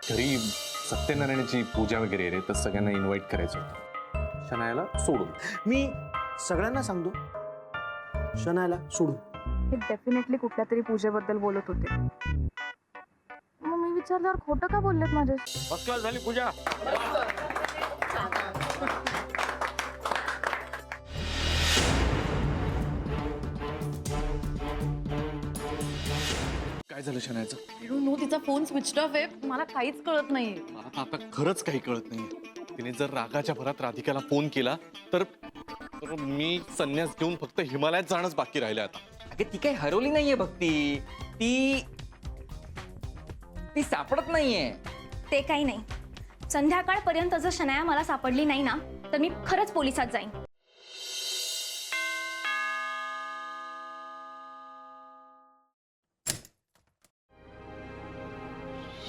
घरी सत्यनारायणाची पूजा वगैरे रे, तर सगळ्यांना इन्व्हाइट करायचं होतं, शनायाला सोडून. मी सगळ्यांना सांगतो शनायाला सोडून. हे डेफिनेटली कुठल्या तरी पूजेबद्दल बोलत होते. मग मी विचारल्यावर खोटं का बोललेत माझ्याशी? फर्स्ट क्लास झाली पूजा. काय झालं शनायाचं? आय डोंट नो, तिचा फोन स्विच ऑफ आहे, मला काहीच कळत नाहीये. मला तर आता खरंच काही कळत नाहीये. तिने जर रागाच्या भरात राधिकाला फोन केला तर मी संन्यास घेऊन फक्त हिमालयात जाणंच बाकी राहिलं आता. अगं ती काही हरवली नाहीये भक्ती, ती सापडत नाहीये. ते काही नाही. संध्याकाळपर्यंत जर शनाया मला सापडली नाही ना तर मी खरंच पोलिसात जाईन.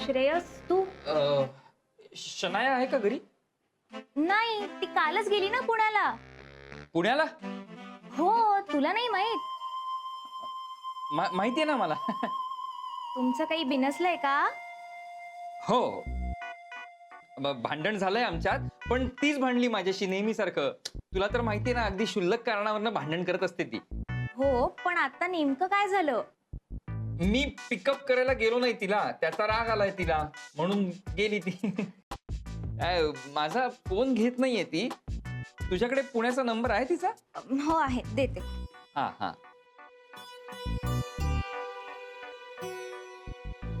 श्रेयस तू? शनाया आहे का घरी? नाही, ती कालच गेली ना पुण्याला. पुण्याला? हो, तुला नाही माहित? माहितीये ना मला. तुमचं काही बिनसलंय का? हो, भांडण झालंय आमच्यात, पण तीच भांडली माझ्याशी नेहमीसारखं. तुला तर माहितीये ना, अगदी क्षुल्लक कारणावरनं भांडण करत असते ती. हो, पण आता नेमकं काय झालं? मी पिकअप करायला गेलो नाही तिला, त्याचा राग आलाय तिला, म्हणून गेली ती. माझा फोन घेत नाहीये ती. तुझ्याकडे पुण्याचा नंबर आहे तिचा? हो आहे, देते. हा हा.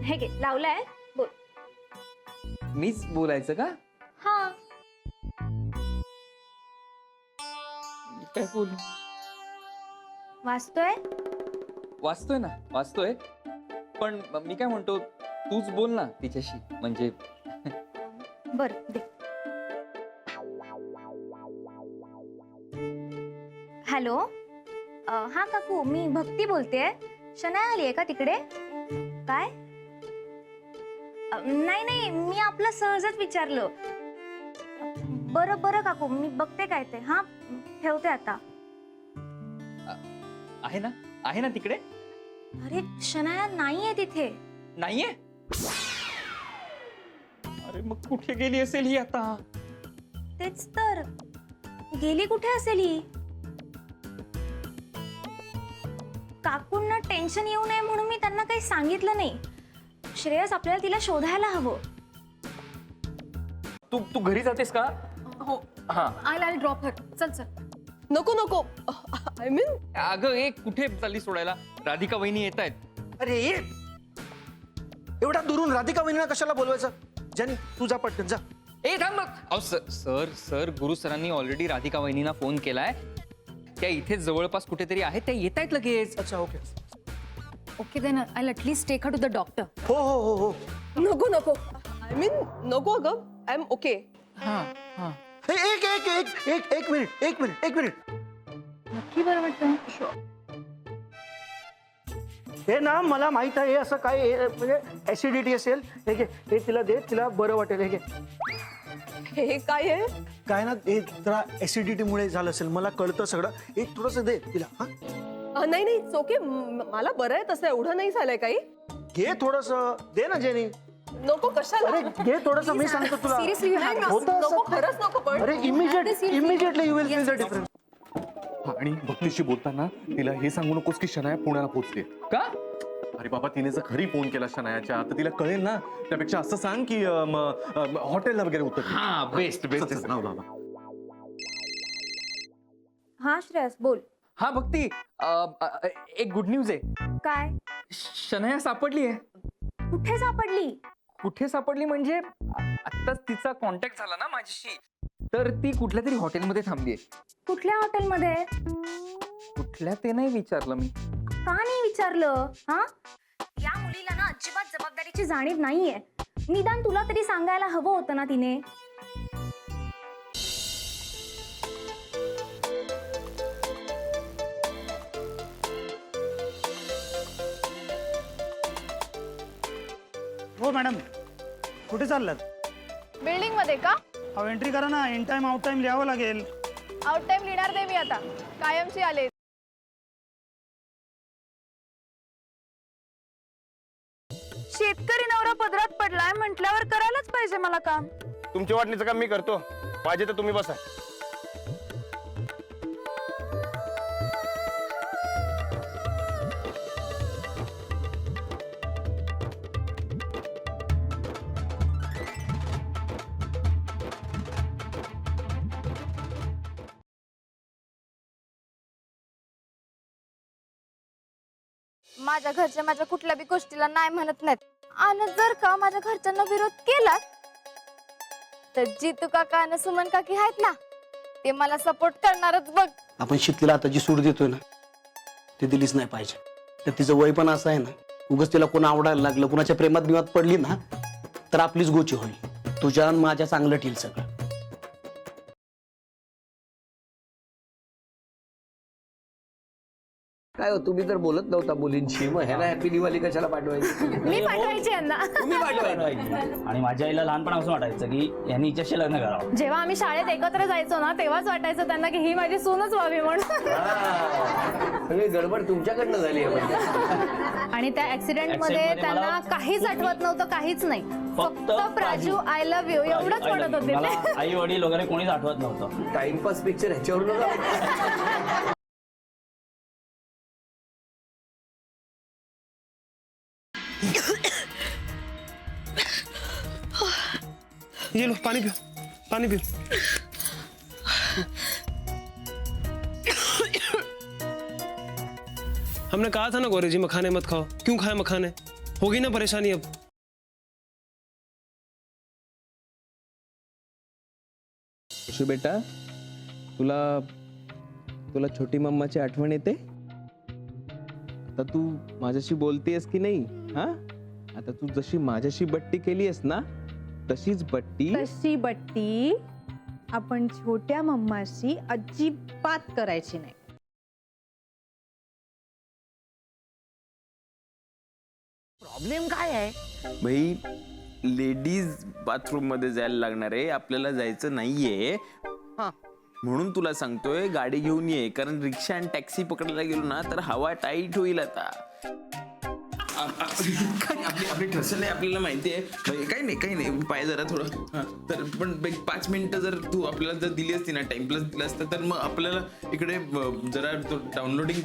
हे घे, लावलाय, बोल. मीच बोलायचं का? हा. काय बोलू? वाचतोय? वाचतोय ना, वाचतोय. पण मी काय म्हणतो, तूच बोल ना तिच्याशी, म्हणजे. बर, दे. हॅलो, हा काकू, मी भक्ती बोलतेय. शनाया आली आहे का तिकडे? काय? नाही नाही, मी आपलं सहजच विचारलं. बरं बरं काकू, मी बघते काय ते. हा, ठेवते आता. आहे ना तिकडे? अरे शनाया नाहीये तिथे. नाहीये? अरे मग कुठे गेली असेल ही आता? तेच तर, गेली कुठे असेल ही? काकूंना टेन्शन येऊ नये म्हणून मी त्यांना काही सांगितलं नाही. श्रेयस, आपल्याला तिला शोधायला हवं. तू घरी जातेस का? हो, हा. I drop her. चल चल. नको नको, आय मीन. अगं कुठे चालली सोडायला? राधिका वहिनी येत आहेत. अरे ये, एवढा दुरून राधिका वहिनीला कशाला बोलवायचं? जानी, तू जा पटकन जा. थांब मग. अहो सर गुरु सरांनी ऑलरेडी राधिका वहिनींना फोन केलाय. त्या इथे जवळपास कुठेतरी आहेत, त्या येत आहेत लगेच. अच्छा, okay. Okay then, I at least take her to the doctor. हो हो हो हो. नको नको, आय मीन नको अगं, आय एम ओके. हा हा. एक एक एक एक एक मिनिट, एक मिनिट, एक मिनिट. नक्की बरं वाटतं? हे ना मला माहित आहे, असं काय म्हणजे ऍसिडिटी असेल. हे घे, हे तिला दे, तिला बरं वाटेल. हे घे. हे काय आहे? काय ना, हे जरा ऍसिडिटीमुळे झालं असेल, मला कळतं सगळं. एक थोडंसं दे तिला. हा, नाही नाही, ओके, मला बरं आहे तसं, एवढं नाही झालंय काही. घे थोडंसं, दे ना जेनी. नको, कशाला? अरे घे थोडंसं, मी सांगतो तुला. सिरियसली होतं नको, असं. खरंच नको. पण अरे immediately you will feel the difference. आणि भक्तीशी बोलताना तिला हे सांगू नकोस की शनाया पुण्याला पोहोचते. का? अरे बाबा, तिने जर घरी फोन केला शनायाच्या तर तिला कळेल ना. त्यापेक्षा असं सांग की हॉटेलला वगैरे उतर. हा, बेस्ट. हा श्रेयस, बोल. हा भक्ती, एक गुड न्यूज आहे. काय? शनाया सापडली आहे. कुठे सापडली? कुठे सापडली म्हणजे आत्ताच तिचा कॉन्टॅक्ट झाला ना माझ्याशी, तर ती कुठल्या तरी हॉटेलमध्ये थांबली आहे. कुठल्या हॉटेलमध्ये? कुठल्या ते नाही विचारलं मी. का नाही विचारलं? हा, या मुलीला ना अजिबात जबाबदारीची जाणीव नाहीये. निदान तुला तरी सांगायला हवं होतं ना तिने. हो मॅडम, कुठे चाललात? बिल्डिंग मध्ये का? अहो एंट्री करा ना, इन टाइम आउट टाइम लिहावं लागेल. आउट टाइम लिहिणार नाही मी आता, कायमची आले. शेतकरी नवरा पदरात पडलाय म्हटल्यावर करायलाच पाहिजे मला काम. तुमच्या वाटणीचं काम मी करतो, पाहिजे तर तुम्ही बसा. माझ्या घरचे माझ्या कुठल्या बी गोष्टीला नाही म्हणत नाहीत. आणि जर का माझ्या घरच्यांना विरोध केला तर जितू काका आणि सुमन काकी आहेत ना, ते मला सपोर्ट करणारच बघ. आपण शीतलीला आता जी सूट देतोय ना, ते दिलीच नाही पाहिजे. तर तिचं वय पण असं आहे ना, उगाच तिला कोण आवडायला लागलं, कुणाच्या प्रेमात बिमात पडली ना, तर आपलीच गोची होईल. तुझ्या आणि माझ्या चांगलं ठेल सगळं. काय हो, तुम्ही तर बोलत नव्हता मुलींशी, मग ह्याला हॅपी दिवाळी कशाला पाठवायची? मी पाठवायची यांना. तुम्ही पाठवायची. आणि माझ्या आईला लहानपणापासून वाटायचं की यांनी हिच्याशी लग्न करावं. जेव्हा आम्ही शाळेत एकत्र जायचो ना, तेव्हाच वाटायचं त्यांना की ही माझी सूनच व्हावी म्हणून. सगळी गडबड तुमच्याकडनं झाली आहे म्हणजे. आणि त्या ऍक्सिडेंट मध्ये त्यांना काहीच आठवत नव्हतं, काहीच नाही. फक्त प्राजू आय लव्ह यू एवढंच म्हणत होते ते. आई वडील वगैरे कोणीच आठवत नव्हतं. टाइमपास पिक्चर ह्याच्यावर ये लो पानी पियो, पानी पियो. हमने कहा था ना गौरी जी मखाने मत खाओ, क्यों खाए मखाने? होगी ना परेशानी अब. खुशी बेटा, तुला तुला छोटी मम्माची आठवण येते? आता तू माझ्याशी बोलतेस की नाही? हा, आता तू जशी माझ्याशी बट्टी केलीस ना, तशीच बट्टी तशी बट्टी आपण छोट्या मम्माशी अजिबात करायची नाही. प्रॉब्लेम काय आहे? भाई, लेडीज बाथरूम मध्ये जायला लागणार आहे, आपल्याला जायचं नाहीये. म्हणून तुला सांगतोय गाडी घेऊन ये, कारण रिक्षा आणि टॅक्सी पकडायला गेलो ना तर हवा टाईट होईल. आता आपली ठसल आहे, आपल्याला माहिती आहे. काही नाही पाय जरा थोडं. तर पण 5 मिनिटं जर तू आपल्याला जर दिली असती ना, टाइम प्लस दिला असता, तर मग आपल्याला इकडे जरा डाउनलोडिंग